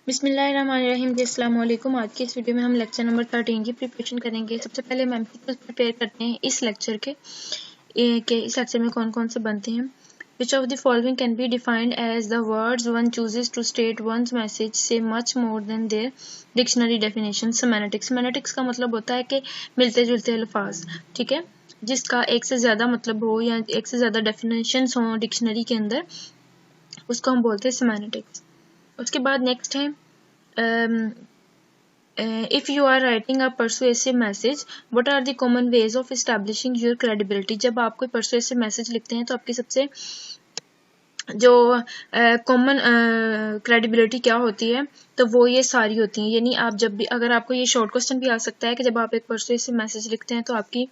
बिस्मिल्लाहिर्रहमानिर्रहीम। अस्सलाम वालेकुम। आज की इस वीडियो में हम लेक्चर नंबर 13 की प्रिपरेशन करेंगे। सबसे पहले हम एमसीक्यूज प्रिपेयर करते हैं इस लेक्चर के इस लेक्चर में कौन कौन से बनते हैं। Which of the following can be defined as the words one chooses to state one's message so much more than their dictionary definition. Semantics, semantics का मतलब होता है कि मिलते जुलते अल्फाज, ठीक है, जिसका एक से ज़्यादा मतलब हो या एक से ज़्यादा डेफिनेशन हो डिक्शनरी के अंदर, उसको हम बोलते हैं सेमेंटिक्स। उसके बाद नेक्स्ट है if you are writing a persuasive message, what are the common ways of establishing your credibility। जब आप कोई persuasive message लिखते हैं तो आपकी सबसे जो कॉमन क्रेडिबिलिटी क्या होती है, तो वो ये सारी होती हैं। यानी आप जब भी, अगर आपको ये शॉर्ट क्वेश्चन भी आ सकता है कि जब आप एक परसुएसिव मैसेज लिखते हैं तो आपकी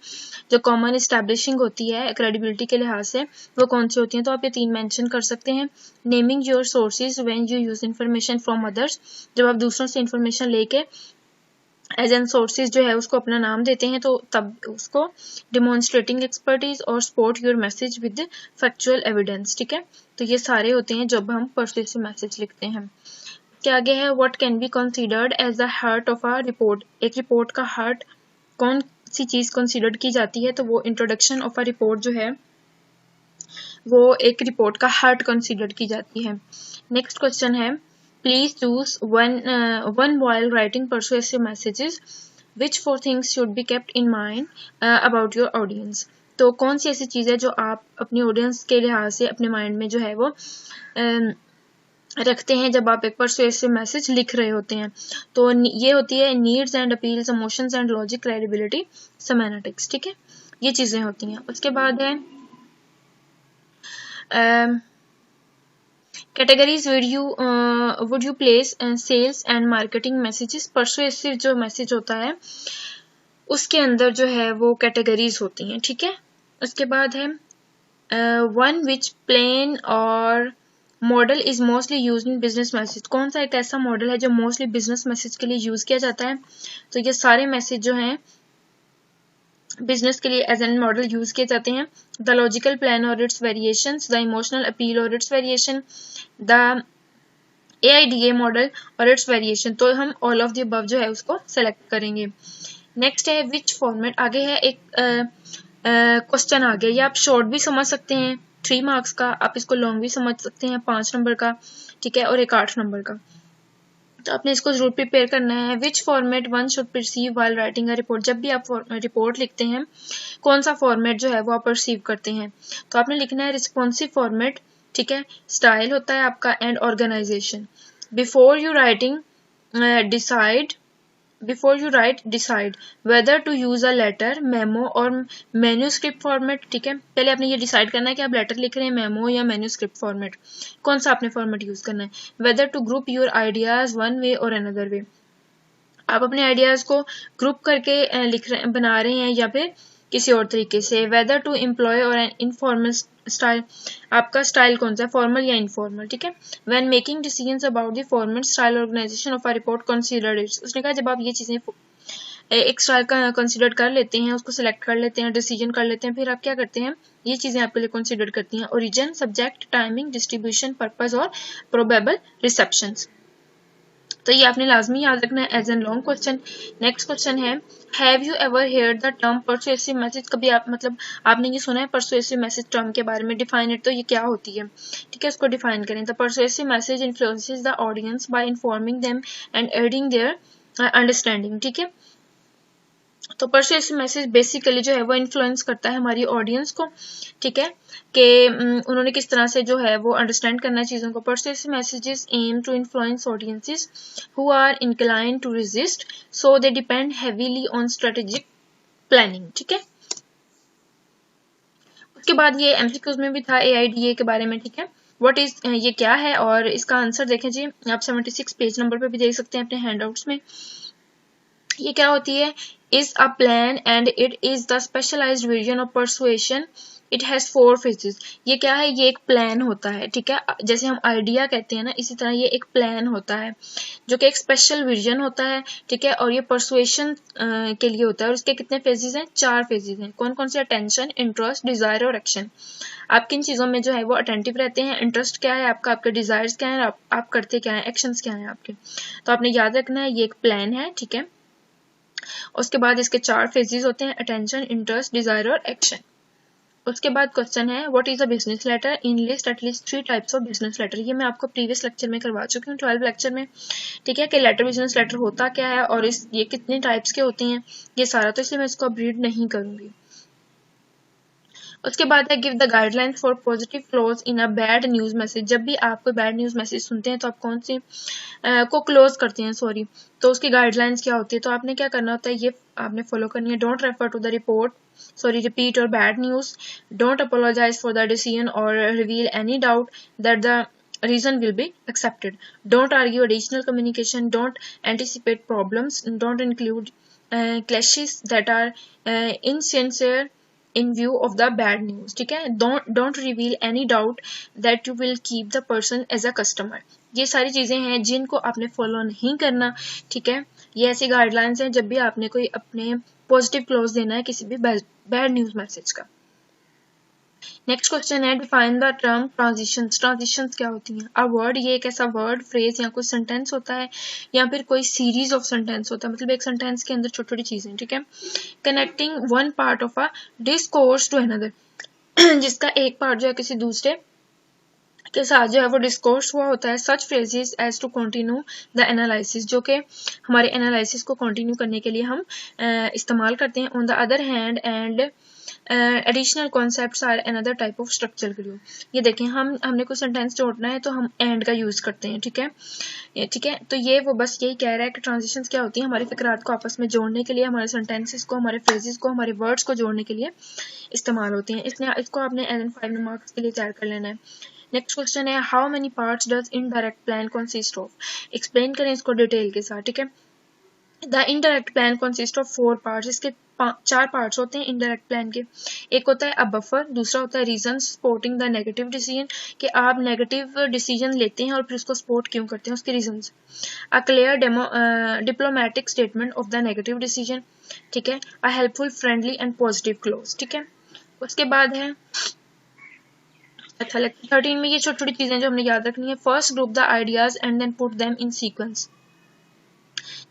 जो कॉमन इस्टेब्लिशिंग होती है क्रेडिबिलिटी के लिहाज से वो कौन सी होती हैं, तो आप ये 3 मेंशन कर सकते हैं। Naming your sources when you use information from others, जब आप दूसरों से इन्फॉर्मेशन लेके एज एन सोर्सेज जो है उसको अपना नाम देते हैं, तो तब उसको डिमॉन्स्ट्रेटिंग एक्सपर्टीज और support your message with factual evidence, ठीक है। तो ये सारे होते हैं जब हम परसुएसिव मैसेज लिखते हैं। क्या आगे है, what can be considered as the heart of a report. एक रिपोर्ट का हार्ट कौन सी चीज कंसीडर्ड की जाती है, तो वो इंट्रोडक्शन ऑफ अ रिपोर्ट जो है वो एक रिपोर्ट का हार्ट कंसीडर की जाती है। नेक्स्ट क्वेश्चन है, please choose one while writing persuasive messages, which 4 things should be kept in mind about your audience। तो कौन सी ऐसी चीज़ है जो आप अपनी ऑडियंस के लिहाज से अपने माइंड में जो है वो रखते हैं जब आप एक परसुएसिव मैसेज लिख रहे होते हैं। तो ये होती है needs and appeals, emotions and logic, credibility, semantics, ठीक है, ये चीज़ें होती हैं। उसके बाद है categories would you place sales and marketing messages. Persuasive जो मैसेज होता है उसके अंदर जो है वो कैटेगरीज होती हैं, ठीक है। उसके बाद है वन विच प्लेन और model is mostly use in business message. कौन सा एक ऐसा मॉडल है जो मोस्टली बिजनेस मैसेज के लिए यूज किया जाता है, तो ये सारे मैसेज जो हैं बिजनेस के लिए एज एन मॉडल यूज किए जाते हैं। द लॉजिकल प्लान और its variations, the emotional appeal और its variation, the AIDA model और इट्स वेरिएशन। तो हम ऑल ऑफ द अबव जो है उसको सेलेक्ट करेंगे। नेक्स्ट है विच फॉर्मेट। आगे है एक क्वेश्चन आ गया, ये आप शॉर्ट भी समझ सकते हैं 3 मार्क्स का, आप इसको लॉन्ग भी समझ सकते हैं 5 नंबर का, ठीक है, और एक 8 नंबर का। तो आपने इसको जरूर प्रिपेयर करना है। विच format one should perceive while writing a report. जब भी आप रिपोर्ट लिखते हैं कौन सा फॉर्मेट जो है वो आप परसीव करते हैं, तो आपने लिखना है रिस्पॉन्सिव फॉर्मेट, ठीक है, स्टाइल होता है आपका, and organisation. Before you write decide whether to use a letter, memo और मैन्यूस्क्रिप्ट फॉर्मेट, ठीक है। पहले आपने ये डिसाइड करना है कि आप लेटर लिख रहे हैं, मेमो या मैन्यूस्क्रिप्ट फॉर्मेट, कौन सा आपने फॉर्मेट यूज करना है। Whether to group your ideas one way और अनदर वे, आप अपने आइडियाज को ग्रुप करके बना रहे हैं या फिर किसी और तरीके से। वेदर टू एम्प्लॉय और इनफॉर्मल स्टाइल, आपका स्टाइल कौन सा है, फॉर्मल या इनफॉर्मल, ठीक है। When making decisions about the format, style, organisation of a report, consider its. उसने कहा जब आप ये चीजें एक स्टाइल का कंसीडर कर लेते हैं, उसको सिलेक्ट कर लेते हैं, डिसीजन कर लेते हैं, फिर आप क्या करते हैं, ये चीजें आपके लिए कंसीडर करती हैं। Origin, subject, timing, distribution, purpose और प्रोबेबल रिसेप्शंस। तो ये आपने लाजमी याद रखना है as an long question. Next question है, have you ever heard the term persuasive message. कभी आप मतलब आपने ये सुना है परसुएसिव मैसेज टर्म के बारे में, डिफाइन इट। तो ये क्या होती है, ठीक है, उसको डिफाइन करें। The persuasive message influences the audience by informing them and adding their understanding, ठीक है। तो परसुएसिव मैसेज बेसिकली जो है वो इन्फ्लुएंस करता है हमारी ऑडियंस को, ठीक है, कि उन्होंने किस तरह से जो है वो अंडरस्टैंड करना है चीज़ों को। Persuasive messages aim to influence audiences who are inclined to resist, so they depend heavily on strategic planning, ठीक है। उसके बाद ये एमसीक्यूज में भी था AIDA के बारे में, ठीक है। व्हाट इज, ये क्या है, और इसका आंसर देखें जी, आप 76 पेज नंबर पे भी देख सकते हैं अपने हैंडआउट्स में। ये क्या होती है, is a plan and it is the specialized version of persuasion it has 4 phases. ये क्या है, ये एक प्लान होता है, ठीक है। जैसे हम आइडिया कहते हैं ना, इसी तरह ये एक प्लान होता है जो कि एक स्पेशल विजन होता है, ठीक है। और ये परसुएशन के लिए होता है। और इसके कितने फेजेस हैं, 4 फेजेस हैं। कौन कौन से, अटेंशन, इंटरेस्ट, डिजायर और एक्शन। आप किन चीज़ों में जो है वो अटेंटिव रहते हैं, इंटरेस्ट क्या है आपका, आपके डिजायर्स क्या है, आप करते क्या है, एक्शंस क्या है आपके। तो आपने याद रखना है ये एक प्लान है, ठीक है। उसके बाद इसके 4 फेजेस होते हैं, अटेंशन, इंटरेस्ट, डिजायर और एक्शन। उसके बाद क्वेश्चन है, what is a business letter, enlist at least 3 types of business letter. ये मैं आपको प्रीवियस लेक्चर में करवा चुकी हूँ, 12 लेक्चर में, ठीक है। कि लेटर, बिजनेस लेटर होता क्या है और ये कितने टाइप्स के होते हैं, ये सारा, तो इसलिए मैं इसको अब रीड नहीं करूंगी। उसके बाद है, give the guidelines for positive close in a bad news message. जब भी आप कोई बैड न्यूज मैसेज सुनते हैं तो आप कौन सी को क्लोज करते हैं, सॉरी, तो उसकी गाइडलाइंस क्या होती है। तो आपने क्या करना होता है, ये आपने फॉलो करनी है। Don't refer to the report, sorry, repeat or bad news. Don't apologize for the decision or reveal any doubt that the reason will be accepted. Don't argue additional communication. Don't anticipate problems. Don't include clashes that are insincere in view of the bad news, ठीक है। don't reveal any doubt that you will keep the person as a customer. ये सारी चीजें हैं जिनको आपने follow नहीं करना, ठीक है। ये ऐसी गाइडलाइंस हैं जब भी आपने कोई अपने पॉजिटिव क्लोज देना है किसी भी बैड न्यूज मैसेज का। नेक्स्ट क्वेश्चन है, define the term transitions. Transitions क्या होती हैं। अ वर्ड, ये एक ऐसा वर्ड, फ्रेज या कोई सेंटेंस होता है या फिर कोई सीरीज ऑफ सेंटेंस होता है, मतलब एक सेंटेंस के अंदर छोटी छोटी चीजें, ठीक है। Connecting one part of a discourse to another, जिसका एक पार्ट जो है किसी दूसरे के साथ जो है वो डिस्कोर्स हुआ होता है। Such phrases as to continue the analysis, जो कि हमारे एनालिसिस को कंटिन्यू करने के लिए हम इस्तेमाल करते हैं। On the other hand and additional concepts are another type of structure clue. ये देखें, हमने कोई सेंटेंस जोड़ना है तो हम एंड का यूज करते हैं, ठीक है, ठीक है। तो ये वो बस यही कह रहा है कि ट्रांजिशंस क्या होती है, हमारे फिक्रात को आपस में जोड़ने के लिए, हमारे सेंटेंसेस को, हमारे फ्रेजेस को, हमारे वर्ड्स को जोड़ने के लिए इस्तेमाल होती हैं। इसको आपने एज एन 5 मार्क्स के लिए तैयार कर लेना है। नेक्स्ट क्वेश्चन है, how many parts does indirect plan consist of. Explain करें इसको डिटेल के साथ, ठीक है। The indirect plan consist of 4 parts. इसके 4 पार्ट्स होते हैं इनडायरेक्ट प्लान के। एक होता है अ बफर, दूसरा होता है reason supporting the negative decision, कि आप नेगेटिव डिसीजन लेते हैं और फिर उसको सपोर्ट क्यों करते हैं, उसके reasons. A clear diplomatic statement of the negative decision, ठीक है। A helpful, friendly and positive close, ठीक है। उसके बाद है अच्छा 13 में ये छोटी छोटी चीजें जो हमने याद रखनी है। First group the ideas and then put them in sequence.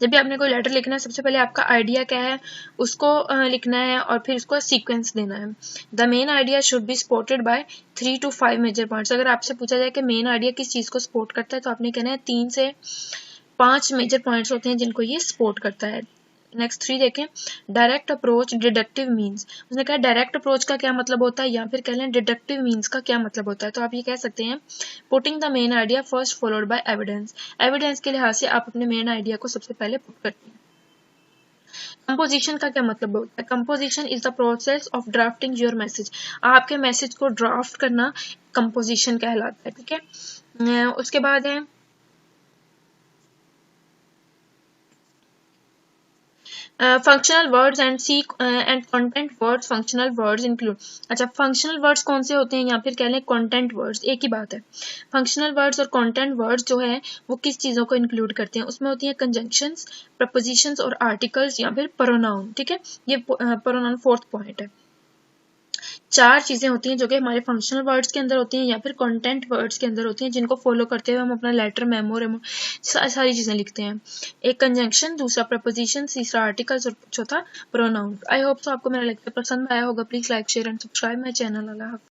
जब भी आपने कोई लेटर लिखना है, सबसे पहले आपका आइडिया क्या है उसको लिखना है और फिर उसको सीक्वेंस देना है। The main idea should be supported by 3 to 5 major points. अगर आपसे पूछा जाए कि मेन आइडिया किस चीज को सपोर्ट करता है, तो आपने कहना है 3 से 5 मेजर पॉइंट्स होते हैं जिनको ये सपोर्ट करता है। नेक्स्ट 3 देखें, डायरेक्ट अप्रोच, डिडक्टिव मीन्स। उसने कहा डायरेक्ट अप्रोच का क्या मतलब होता है, या फिर कह लें डिडक्टिव मीन्स का क्या मतलब होता है। तो आप ये कह सकते हैं, putting the main idea first followed by evidence. Evidence के लिहाज से आप अपने मेन आइडिया को सबसे पहले पुट करते हैं। कंपोजिशन का क्या मतलब होता है। Composition is the process of drafting your message. आपके मैसेज को ड्राफ्ट करना कंपोजिशन कहलाता है, ठीक है। उसके बाद है functional words and content words. Functional words include, अच्छा फंक्शनल वर्ड्स कौन से होते हैं या फिर कह लें कंटेंट वर्ड्स, एक ही बात है। फंक्शनल वर्ड्स और कंटेंट वर्ड्स जो है वो किस चीज़ों को इंक्लूड करते हैं, उसमें होती हैं कंजंक्शंस, प्रपोजिशंस और आर्टिकल्स या फिर प्रोनाउन, ठीक है। ये प्रोनाउन 4th पॉइंट है। 4 चीजें होती हैं जो कि हमारे फंक्शनल वर्ड्स के अंदर होती हैं या फिर कंटेंट वर्ड्स के अंदर होती हैं, जिनको फॉलो करते हुए हम अपना लेटर, मेमो सारी चीजें लिखते हैं। एक कंजंक्शन, दूसरा प्रपोजिशन, तीसरा आर्टिकल्स और चौथा प्रोनाउन। आई होप सो आपको मेरा लेक्चर पसंद आया होगा। Please like, share and subscribe my channel. अल्लाह हाफ़िज़।